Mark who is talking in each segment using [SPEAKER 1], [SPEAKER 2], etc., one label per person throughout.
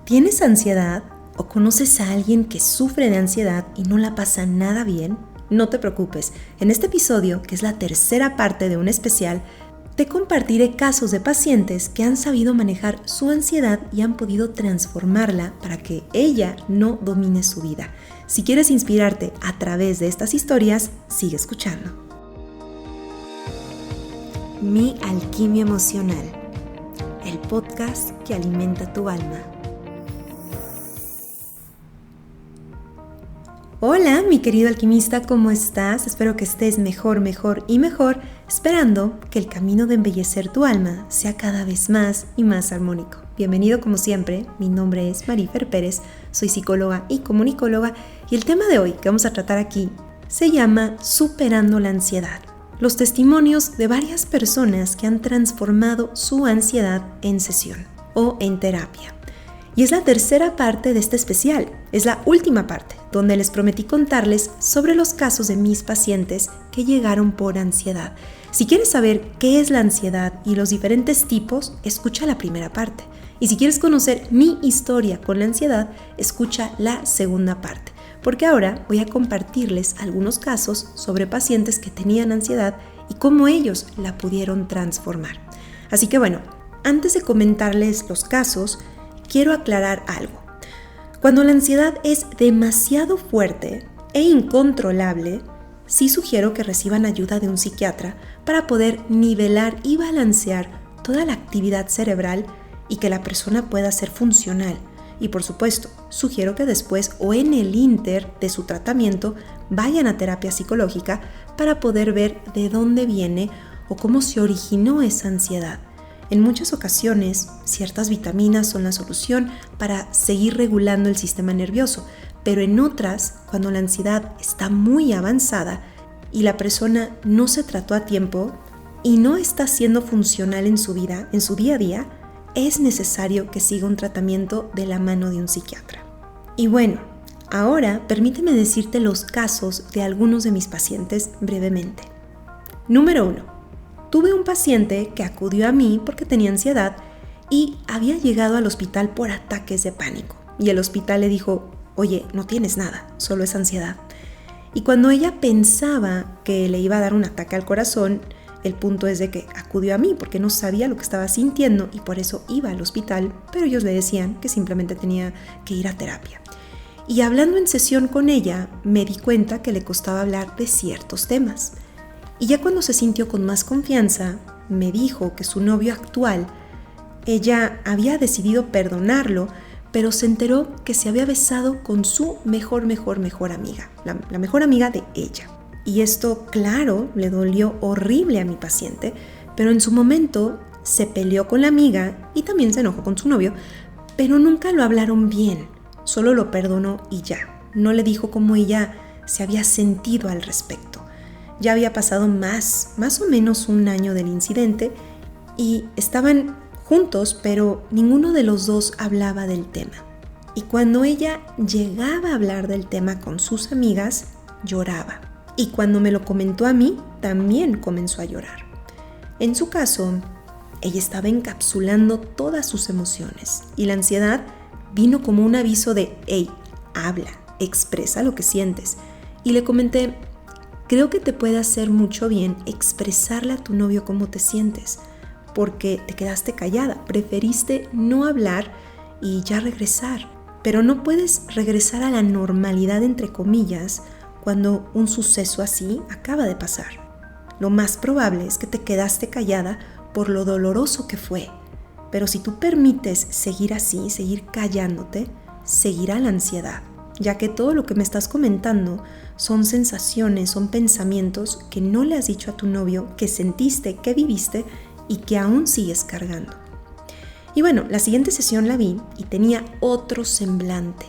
[SPEAKER 1] ¿Tienes ansiedad o conoces a alguien que sufre de ansiedad y no la pasa nada bien? No te preocupes, en este episodio, que es la tercera parte de un especial, te compartiré casos de pacientes que han sabido manejar su ansiedad y han podido transformarla para que ella no domine su vida. Si quieres inspirarte a través de estas historias, sigue escuchando. Mi alquimia emocional, el podcast que alimenta tu alma. Hola, mi querido alquimista, ¿cómo estás? Espero que estés mejor y mejor, esperando que el camino de embellecer tu alma sea cada vez más y más armónico. Bienvenido como siempre, mi nombre es Marifer Pérez, soy psicóloga y comunicóloga y el tema de hoy que vamos a tratar aquí se llama Superando la ansiedad. Los testimonios de varias personas que han transformado su ansiedad en sesión o en terapia. Y es la tercera parte de este especial, es la última parte, donde les prometí contarles sobre los casos de mis pacientes que llegaron por ansiedad. Si quieres saber qué es la ansiedad y los diferentes tipos, escucha la primera parte. Y si quieres conocer mi historia con la ansiedad, escucha la segunda parte. Porque ahora voy a compartirles algunos casos sobre pacientes que tenían ansiedad y cómo ellos la pudieron transformar. Así que bueno, antes de comentarles los casos, quiero aclarar algo. Cuando la ansiedad es demasiado fuerte e incontrolable, sí sugiero que reciban ayuda de un psiquiatra para poder nivelar y balancear toda la actividad cerebral y que la persona pueda ser funcional. Y por supuesto, sugiero que después o en el ínter de su tratamiento vayan a terapia psicológica para poder ver de dónde viene o cómo se originó esa ansiedad. En muchas ocasiones, ciertas vitaminas son la solución para seguir regulando el sistema nervioso, pero en otras, cuando la ansiedad está muy avanzada y la persona no se trató a tiempo y no está siendo funcional en su vida, en su día a día, es necesario que siga un tratamiento de la mano de un psiquiatra. Y bueno, ahora permíteme decirte los casos de algunos de mis pacientes brevemente. Número 1. Tuve un paciente que acudió a mí porque tenía ansiedad y había llegado al hospital por ataques de pánico. Y el hospital le dijo, oye, no tienes nada, solo es ansiedad. Y cuando ella pensaba que le iba a dar un ataque al corazón, el punto es de que acudió a mí porque no sabía lo que estaba sintiendo y por eso iba al hospital, pero ellos le decían que simplemente tenía que ir a terapia. Y hablando en sesión con ella, me di cuenta que le costaba hablar de ciertos temas. Y ya cuando se sintió con más confianza, me dijo que su novio actual, ella había decidido perdonarlo, pero se enteró que se había besado con su mejor amiga, la mejor amiga de ella. Y esto, claro, le dolió horrible a mi paciente, pero en su momento se peleó con la amiga y también se enojó con su novio, pero nunca lo hablaron bien, solo lo perdonó y ya. No le dijo cómo ella se había sentido al respecto. Ya había pasado más o menos un año del incidente y estaban juntos, pero ninguno de los dos hablaba del tema. Y cuando ella llegaba a hablar del tema con sus amigas, lloraba. Y cuando me lo comentó a mí, también comenzó a llorar. En su caso, ella estaba encapsulando todas sus emociones y la ansiedad vino como un aviso de «Hey, habla, expresa lo que sientes». Y le comenté, creo que te puede hacer mucho bien expresarle a tu novio cómo te sientes, porque te quedaste callada, preferiste no hablar y ya regresar. Pero no puedes regresar a la normalidad, entre comillas, cuando un suceso así acaba de pasar. Lo más probable es que te quedaste callada por lo doloroso que fue. Pero si tú permites seguir así, seguir callándote, seguirá la ansiedad, ya que todo lo que me estás comentando son sensaciones, son pensamientos que no le has dicho a tu novio, que sentiste, que viviste y que aún sigues cargando. Y bueno, la siguiente sesión la vi y tenía otro semblante.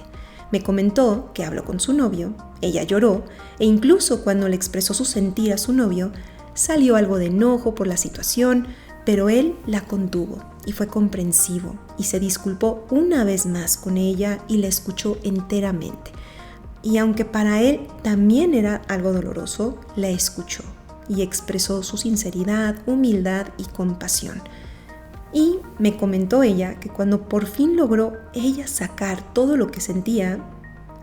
[SPEAKER 1] Me comentó que habló con su novio, ella lloró e incluso cuando le expresó su sentir a su novio, salió algo de enojo por la situación, pero él la contuvo y fue comprensivo y se disculpó una vez más con ella y la escuchó enteramente. Y aunque para él también era algo doloroso, la escuchó y expresó su sinceridad, humildad y compasión. Y me comentó ella que cuando por fin logró ella sacar todo lo que sentía,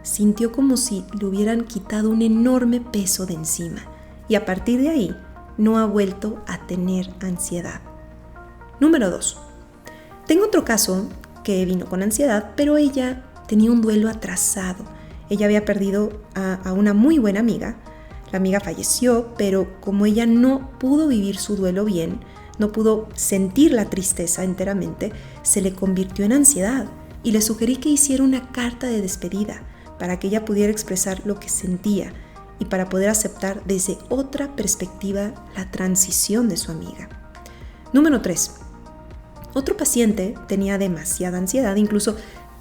[SPEAKER 1] sintió como si le hubieran quitado un enorme peso de encima. Y a partir de ahí, no ha vuelto a tener ansiedad. Número 2. Tengo otro caso que vino con ansiedad, pero ella tenía un duelo atrasado. Ella había perdido a una muy buena amiga. La amiga falleció, pero como ella no pudo vivir su duelo bien, no pudo sentir la tristeza enteramente, se le convirtió en ansiedad y le sugerí que hiciera una carta de despedida para que ella pudiera expresar lo que sentía y para poder aceptar desde otra perspectiva la transición de su amiga. Número 3. Otro paciente tenía demasiada ansiedad, incluso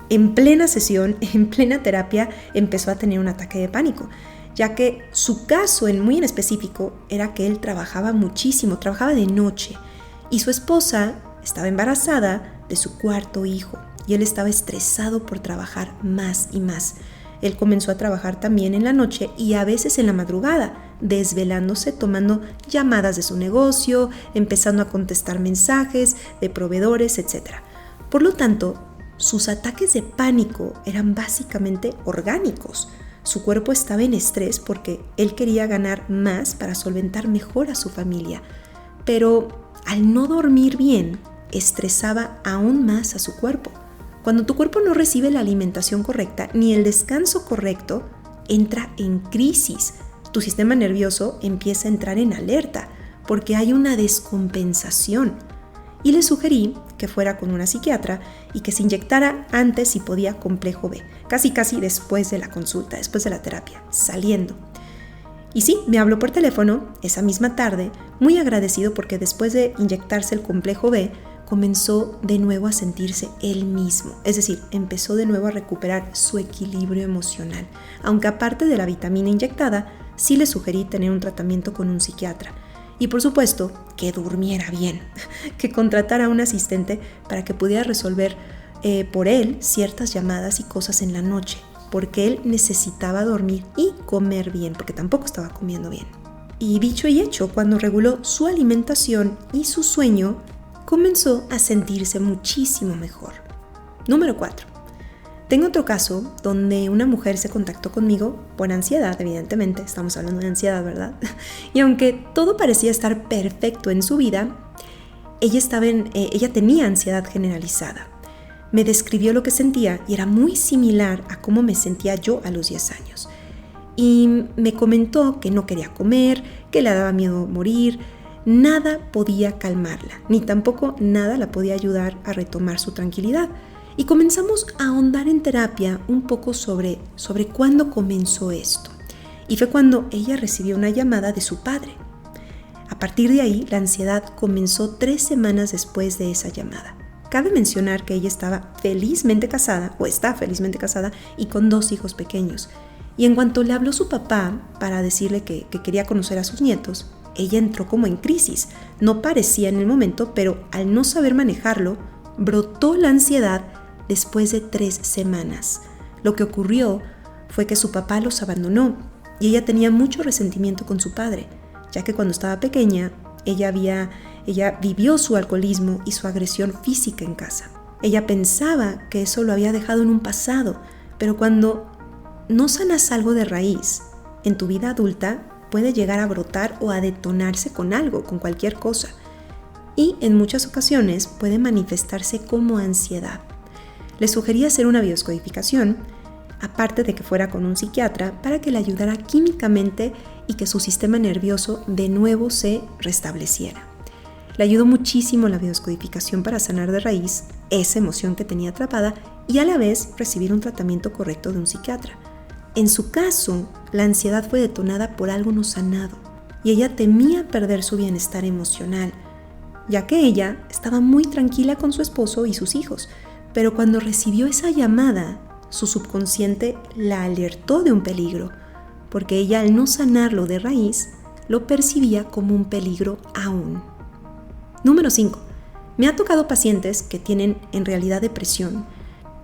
[SPEAKER 1] en plena sesión, en plena terapia, empezó a tener un ataque de pánico, ya que su caso muy en específico era que él trabajaba muchísimo, trabajaba de noche y su esposa estaba embarazada de su cuarto hijo y él estaba estresado por trabajar más y más. Él comenzó a trabajar también en la noche y a veces en la madrugada, desvelándose, tomando llamadas de su negocio, empezando a contestar mensajes de proveedores, etc. Por lo tanto, sus ataques de pánico eran básicamente orgánicos. Su cuerpo estaba en estrés porque él quería ganar más para solventar mejor a su familia. Pero al no dormir bien, estresaba aún más a su cuerpo. Cuando tu cuerpo no recibe la alimentación correcta ni el descanso correcto, entra en crisis. Tu sistema nervioso empieza a entrar en alerta porque hay una descompensación. Y le sugerí que fuera con una psiquiatra y que se inyectara antes si podía complejo B, casi después de la consulta, después de la terapia, saliendo. Y sí, me habló por teléfono esa misma tarde, muy agradecido porque después de inyectarse el complejo B, comenzó de nuevo a sentirse él mismo, es decir, empezó de nuevo a recuperar su equilibrio emocional, aunque aparte de la vitamina inyectada, sí le sugerí tener un tratamiento con un psiquiatra. Y por supuesto, que durmiera bien, que contratara a un asistente para que pudiera resolver por él ciertas llamadas y cosas en la noche, porque él necesitaba dormir y comer bien, porque tampoco estaba comiendo bien. Y dicho y hecho, cuando reguló su alimentación y su sueño, comenzó a sentirse muchísimo mejor. Número 4. Tengo otro caso donde una mujer se contactó conmigo por ansiedad, evidentemente, estamos hablando de ansiedad, ¿verdad? Y aunque todo parecía estar perfecto en su vida, ella tenía ansiedad generalizada. Me describió lo que sentía y era muy similar a cómo me sentía yo a los 10 años. Y me comentó que no quería comer, que le daba miedo morir. Nada podía calmarla, ni tampoco nada la podía ayudar a retomar su tranquilidad. Y comenzamos a ahondar en terapia un poco sobre cuándo comenzó esto. Y fue cuando ella recibió una llamada de su padre. A partir de ahí, la ansiedad comenzó 3 semanas después de esa llamada. Cabe mencionar que ella estaba felizmente casada, o está felizmente casada, y con 2 hijos pequeños. Y en cuanto le habló su papá para decirle que quería conocer a sus nietos, ella entró como en crisis. No parecía en el momento, pero al no saber manejarlo, brotó la ansiedad después de 3 semanas. Lo que ocurrió fue que su papá los abandonó y ella tenía mucho resentimiento con su padre, ya que cuando estaba pequeña ella vivió su alcoholismo y su agresión física en casa. Ella pensaba que eso lo había dejado en un pasado, pero cuando no sanas algo de raíz, en tu vida adulta puede llegar a brotar o a detonarse con algo, con cualquier cosa. Y en muchas ocasiones puede manifestarse como ansiedad. Le sugerí hacer una biodescodificación, aparte de que fuera con un psiquiatra, para que le ayudara químicamente y que su sistema nervioso de nuevo se restableciera. Le ayudó muchísimo la biodescodificación para sanar de raíz esa emoción que tenía atrapada y a la vez recibir un tratamiento correcto de un psiquiatra. En su caso, la ansiedad fue detonada por algo no sanado y ella temía perder su bienestar emocional, ya que ella estaba muy tranquila con su esposo y sus hijos, pero cuando recibió esa llamada, su subconsciente la alertó de un peligro, porque ella al no sanarlo de raíz, lo percibía como un peligro aún. Número 5. Me ha tocado pacientes que tienen en realidad depresión,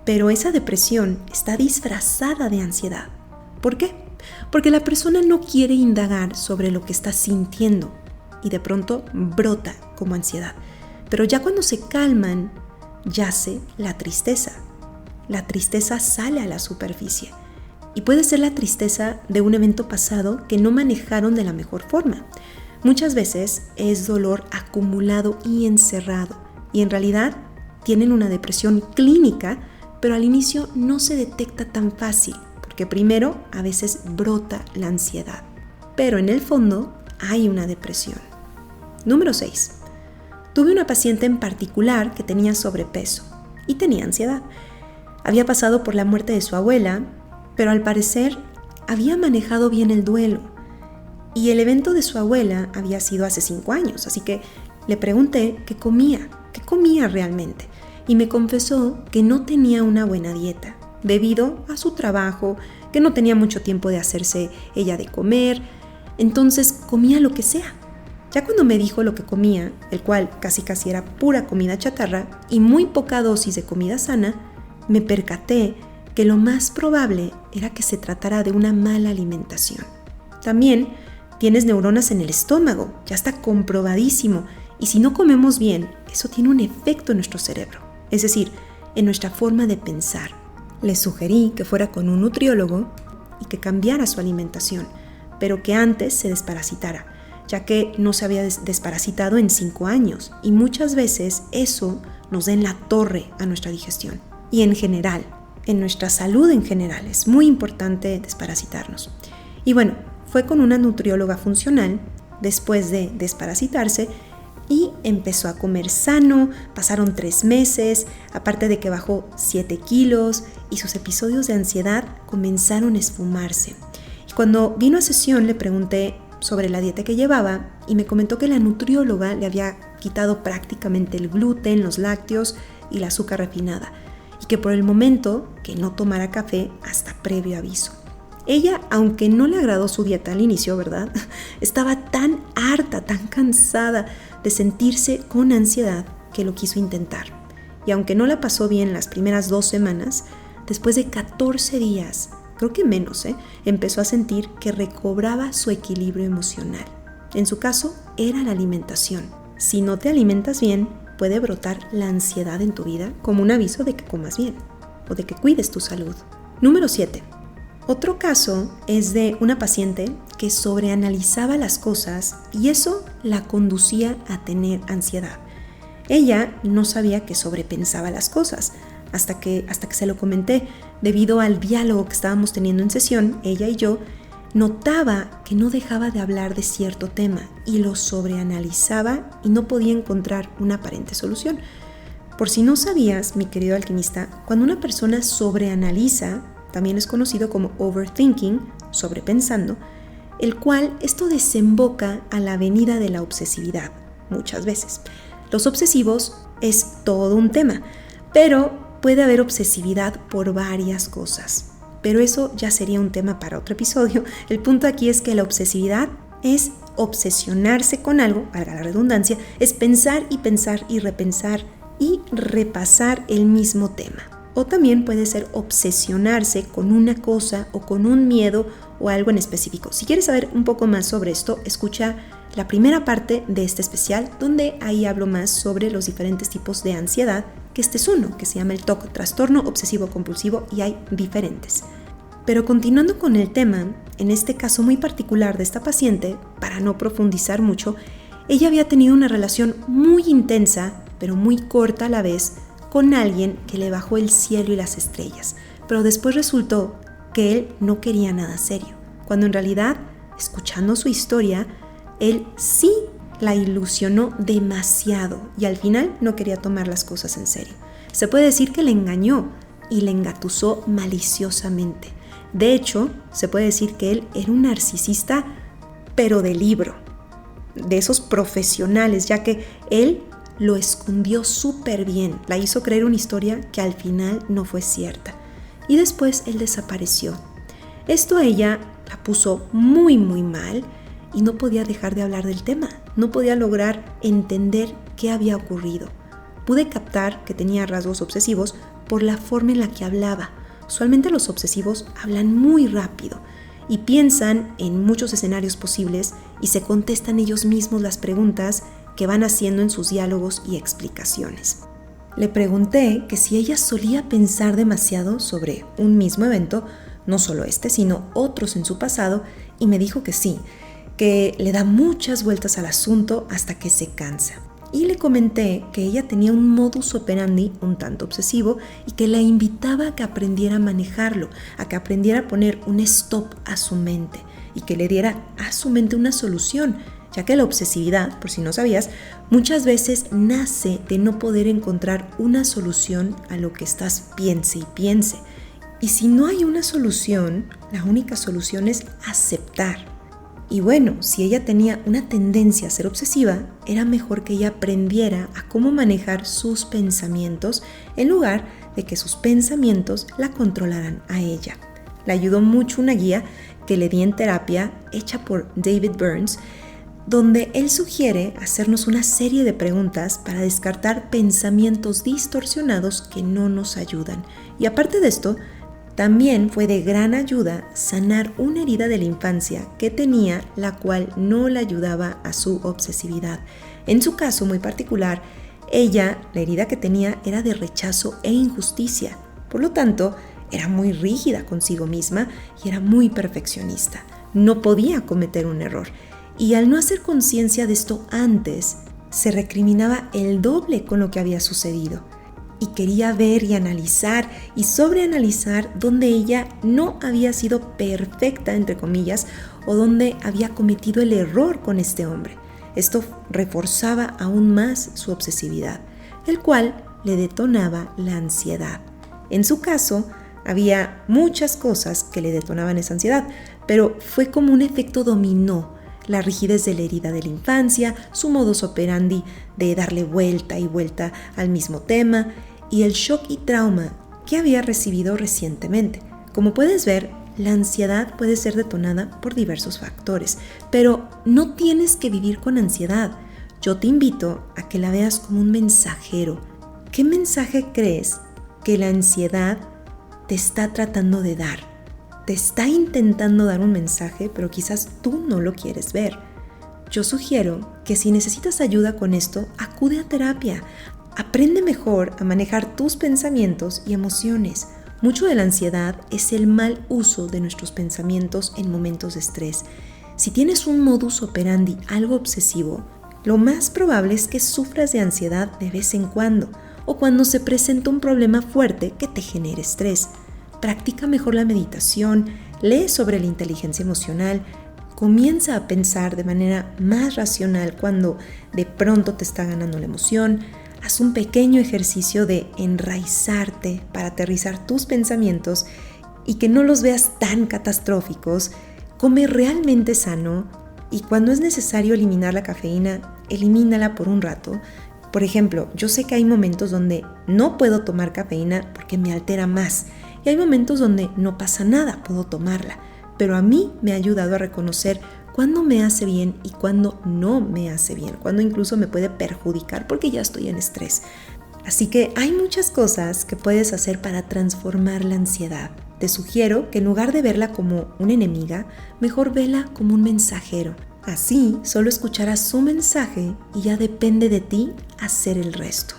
[SPEAKER 1] pero esa depresión está disfrazada de ansiedad. ¿Por qué? Porque la persona no quiere indagar sobre lo que está sintiendo y de pronto brota como ansiedad. Pero ya cuando se calman, yace la tristeza. La tristeza sale a la superficie. Y puede ser la tristeza de un evento pasado que no manejaron de la mejor forma. Muchas veces es dolor acumulado y encerrado. Y en realidad tienen una depresión clínica, pero al inicio no se detecta tan fácil, porque primero a veces brota la ansiedad. Pero en el fondo hay una depresión. Número 6. Tuve una paciente en particular que tenía sobrepeso y tenía ansiedad. Había pasado por la muerte de su abuela, pero al parecer había manejado bien el duelo. Y el evento de su abuela había sido hace 5 años, así que le pregunté qué comía realmente. Y me confesó que no tenía una buena dieta, debido a su trabajo, que no tenía mucho tiempo de hacerse ella de comer, entonces comía lo que sea. Ya cuando me dijo lo que comía, el cual casi era pura comida chatarra y muy poca dosis de comida sana, me percaté que lo más probable era que se tratara de una mala alimentación. También tienes neuronas en el estómago, ya está comprobadísimo, y si no comemos bien, eso tiene un efecto en nuestro cerebro, es decir, en nuestra forma de pensar. Le sugerí que fuera con un nutriólogo y que cambiara su alimentación, pero que antes se desparasitara, ya que no se había desparasitado en 5 años, y muchas veces eso nos da en la torre a nuestra digestión. Y en general, en nuestra salud en general, es muy importante desparasitarnos. Y bueno, fue con una nutrióloga funcional después de desparasitarse y empezó a comer sano. Pasaron 3 meses, aparte de que bajó 7 kilos y sus episodios de ansiedad comenzaron a esfumarse. Y cuando vino a sesión le pregunté sobre la dieta que llevaba y me comentó que la nutrióloga le había quitado prácticamente el gluten, los lácteos y el azúcar refinada, y que por el momento que no tomara café hasta previo aviso. Ella, aunque no le agradó su dieta al inicio, ¿verdad? Estaba tan harta, tan cansada de sentirse con ansiedad que lo quiso intentar. Y aunque no la pasó bien las primeras 2 semanas, después de 14 días, creo que menos, empezó a sentir que recobraba su equilibrio emocional. En su caso, era la alimentación. Si no te alimentas bien, puede brotar la ansiedad en tu vida como un aviso de que comas bien o de que cuides tu salud. Número 7. Otro caso es de una paciente que sobreanalizaba las cosas y eso la conducía a tener ansiedad. Ella no sabía que sobrepensaba las cosas hasta que se lo comenté. Debido al diálogo que estábamos teniendo en sesión, ella y yo, notaba que no dejaba de hablar de cierto tema y lo sobreanalizaba y no podía encontrar una aparente solución. Por si no sabías, mi querido alquimista, cuando una persona sobreanaliza, también es conocido como overthinking, sobrepensando, el cual esto desemboca a la avenida de la obsesividad, muchas veces. Los obsesivos es todo un tema, pero puede haber obsesividad por varias cosas. Pero eso ya sería un tema para otro episodio. El punto aquí es que la obsesividad es obsesionarse con algo, valga la redundancia, es pensar y repensar y repasar el mismo tema. O también puede ser obsesionarse con una cosa o con un miedo o algo en específico. Si quieres saber un poco más sobre esto, escucha la primera parte de este especial, donde ahí hablo más sobre los diferentes tipos de ansiedad, que este es uno, que se llama el TOC, trastorno obsesivo compulsivo, y hay diferentes. Pero continuando con el tema, en este caso muy particular de esta paciente, para no profundizar mucho, ella había tenido una relación muy intensa, pero muy corta a la vez, con alguien que le bajó el cielo y las estrellas, pero después resultó que él no quería nada serio, cuando en realidad, escuchando su historia, él sí la ilusionó demasiado y al final no quería tomar las cosas en serio. Se puede decir que le engañó y le engatusó maliciosamente. De hecho, se puede decir que él era un narcisista, pero de libro, de esos profesionales, ya que él lo escondió súper bien, la hizo creer una historia que al final no fue cierta. Y después él desapareció. Esto a ella la puso muy mal y no podía dejar de hablar del tema. No podía lograr entender qué había ocurrido. Pude captar que tenía rasgos obsesivos por la forma en la que hablaba. Usualmente los obsesivos hablan muy rápido y piensan en muchos escenarios posibles y se contestan ellos mismos las preguntas que van haciendo en sus diálogos y explicaciones. Le pregunté que si ella solía pensar demasiado sobre un mismo evento, no solo este, sino otros en su pasado, y me dijo que sí, que le da muchas vueltas al asunto hasta que se cansa. Y le comenté que ella tenía un modus operandi un tanto obsesivo y que la invitaba a que aprendiera a manejarlo, a que aprendiera a poner un stop a su mente y que le diera a su mente una solución, ya que la obsesividad, por si no sabías, muchas veces nace de no poder encontrar una solución a lo que estás piense y piense. Y si no hay una solución, la única solución es aceptar. Y bueno, si ella tenía una tendencia a ser obsesiva, era mejor que ella aprendiera a cómo manejar sus pensamientos en lugar de que sus pensamientos la controlaran a ella. Le ayudó mucho una guía que le di en terapia hecha por David Burns, donde él sugiere hacernos una serie de preguntas para descartar pensamientos distorsionados que no nos ayudan. Y aparte de esto, también fue de gran ayuda sanar una herida de la infancia que tenía, la cual no le ayudaba a su obsesividad. En su caso muy particular, ella, la herida que tenía era de rechazo e injusticia. Por lo tanto, era muy rígida consigo misma y era muy perfeccionista. No podía cometer un error. Y al no hacer conciencia de esto antes, se recriminaba el doble con lo que había sucedido. Y quería ver y analizar y sobreanalizar donde ella no había sido perfecta, entre comillas, o donde había cometido el error con este hombre. Esto reforzaba aún más su obsesividad, el cual le detonaba la ansiedad. En su caso, había muchas cosas que le detonaban esa ansiedad, pero fue como un efecto dominó. La rigidez de la herida de la infancia, su modus operandi de darle vuelta y vuelta al mismo tema, y el shock y trauma que había recibido recientemente. Como puedes ver, la ansiedad puede ser detonada por diversos factores, pero no tienes que vivir con ansiedad. Yo te invito a que la veas como un mensajero. ¿Qué mensaje crees que la ansiedad te está tratando de dar? Te está intentando dar un mensaje, pero quizás tú no lo quieres ver. Yo sugiero que si necesitas ayuda con esto, acude a terapia. Aprende mejor a manejar tus pensamientos y emociones. Mucho de la ansiedad es el mal uso de nuestros pensamientos en momentos de estrés. Si tienes un modus operandi algo obsesivo, lo más probable es que sufras de ansiedad de vez en cuando o cuando se presenta un problema fuerte que te genere estrés. Practica mejor la meditación, lee sobre la inteligencia emocional, comienza a pensar de manera más racional cuando de pronto te está ganando la emoción. Haz un pequeño ejercicio de enraizarte para aterrizar tus pensamientos y que no los veas tan catastróficos. Come realmente sano y cuando es necesario eliminar la cafeína, elimínala por un rato. Por ejemplo, yo sé que hay momentos donde no puedo tomar cafeína porque me altera más y hay momentos donde no pasa nada, puedo tomarla, pero a mí me ha ayudado a reconocer cuándo me hace bien y cuándo no me hace bien, cuándo incluso me puede perjudicar porque ya estoy en estrés. Así que hay muchas cosas que puedes hacer para transformar la ansiedad. Te sugiero que en lugar de verla como una enemiga, mejor vela como un mensajero. Así, solo escucharás su mensaje y ya depende de ti hacer el resto.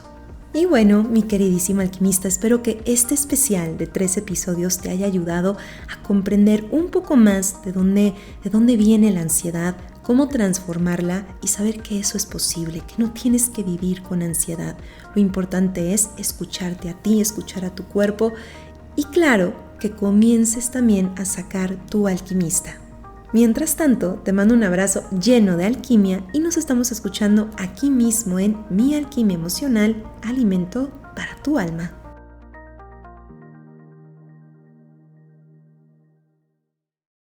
[SPEAKER 1] Y bueno, mi queridísima alquimista, espero que este especial de 3 episodios te haya ayudado a comprender un poco más de dónde viene la ansiedad, cómo transformarla y saber que eso es posible, que no tienes que vivir con ansiedad. Lo importante es escucharte a ti, escuchar a tu cuerpo y claro, que comiences también a sacar tu alquimista. Mientras tanto, te mando un abrazo lleno de alquimia y nos estamos escuchando aquí mismo en Mi Alquimia Emocional, Alimento para tu Alma.